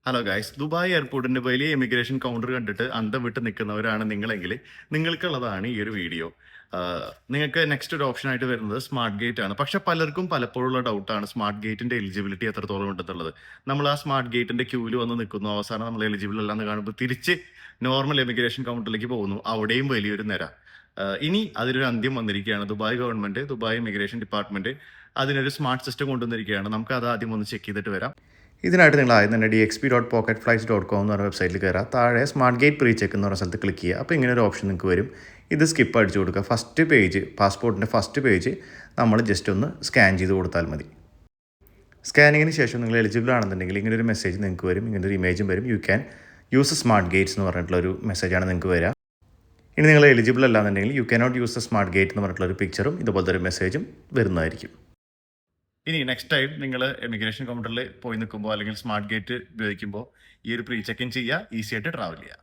Hello guys, Dubai എയർപോർട്ടിന്റെ വലിയ immigration counter കണ്ടിട്ട് അന്തം വിട്ട് നിൽക്കുന്നവരാണ് നിങ്ങളെങ്കിൽ നിങ്ങൾക്കുള്ളതാണ് ഈ ഒരു വീഡിയോ. നിങ്ങൾക്ക് നെക്സ്റ്റ് ഒരു ഓപ്ഷൻ ആയിട്ട് വരുന്നത് സ്മാർട്ട് ഗേറ്റ് ആണ്. പക്ഷെ പലർക്കും പലപ്പോഴുള്ള ഡൗട്ടാണ് സ്മാർട്ട് ഗേറ്റിന്റെ എലിജിബിലിറ്റി എത്രത്തോളം ഉണ്ടെന്നുള്ളത്. നമ്മൾ ആ സ്മാർട്ട് ഗേറ്റിന്റെ ക്യൂവിൽ വന്ന് നിൽക്കുന്നു, അവസാനം നമ്മൾ എലിജിബിൾ അല്ലാന്ന് കാണുമ്പോൾ തിരിച്ച് നോർമൽ ഇമിഗ്രേഷൻ കൗണ്ടറിലേക്ക് പോകുന്നു, അവിടെയും വലിയൊരു നിര. ഇനി അതിനൊരു അന്ത്യം വന്നിരിക്കുകയാണ്. Dubai government, Dubai immigration department അതിനൊരു സ്മാർട്ട് സിസ്റ്റം കൊണ്ടുവന്നിരിക്കുകയാണ്. നമുക്ക് അത് ആദ്യം ഒന്ന് ചെക്ക് ചെയ്തിട്ട് വരാം. ഇതിനായിട്ട് നിങ്ങൾ ആദ്യം തന്നെ dxp.pocketflights.com എന്ന് പറഞ്ഞ വെബ്സൈറ്റിൽ കയറുക. താഴെ സ്മാർട്ട് ഗേറ്റ് പ്രീ ചെക്ക് എന്ന് പറഞ്ഞ സ്ഥലത്ത് ക്ലിക്ക് ചെയ്യുക. അപ്പോൾ ഇങ്ങനെ ഒരു ഓപ്ഷൻ നിങ്ങൾക്ക് വരും. ഇത് സ്കിപ്പ് അടിച്ചു കൊടുക്കുക. ഫസ്റ്റ് പേജ്, പാസ്പോർട്ടിൻ്റെ ഫസ്റ്റ് പേജ് നമ്മൾ ജസ്റ്റ് ഒന്ന് സ്കാൻ ചെയ്ത് കൊടുത്താൽ മതി. സ്കാനിങ്ങിന് ശേഷം നിങ്ങൾ എലിജിബിൾ ആണെന്നുണ്ടെങ്കിൽ ഇങ്ങനെ ഒരു മെസ്സേജ് നിങ്ങൾക്ക് വരും, ഇങ്ങനെ ഒരു ഇമേജും വരും. You can use smart gates എന്ന് പറഞ്ഞിട്ടുള്ളൊരു മെസ്സേജാണ് നിങ്ങൾക്ക് വരിക. ഇനി നിങ്ങൾ എലിജിബിൾ അല്ലാന്നുണ്ടെങ്കിൽ you can not use the smart gate എന്ന് പറഞ്ഞിട്ടുള്ളൊരു പിക്ചറും ഇതുപോലത്തെ ഒരു മെസ്സേജും വരുന്നതായിരിക്കും. ഇനി നെക്സ്റ്റ് ടൈം നിങ്ങൾ ഇമിഗ്രേഷൻ കൗണ്ടറിൽ പോയി നിൽക്കുമ്പോൾ അല്ലെങ്കിൽ സ്മാർട്ട് ഗേറ്റ് ഉപയോഗിക്കുമ്പോൾ ഈ ഒരു പ്രീ ചെക്ക് ഇൻ ചെയ്യുക, ഈസി ആയിട്ട് ട്രാവൽ ചെയ്യുക.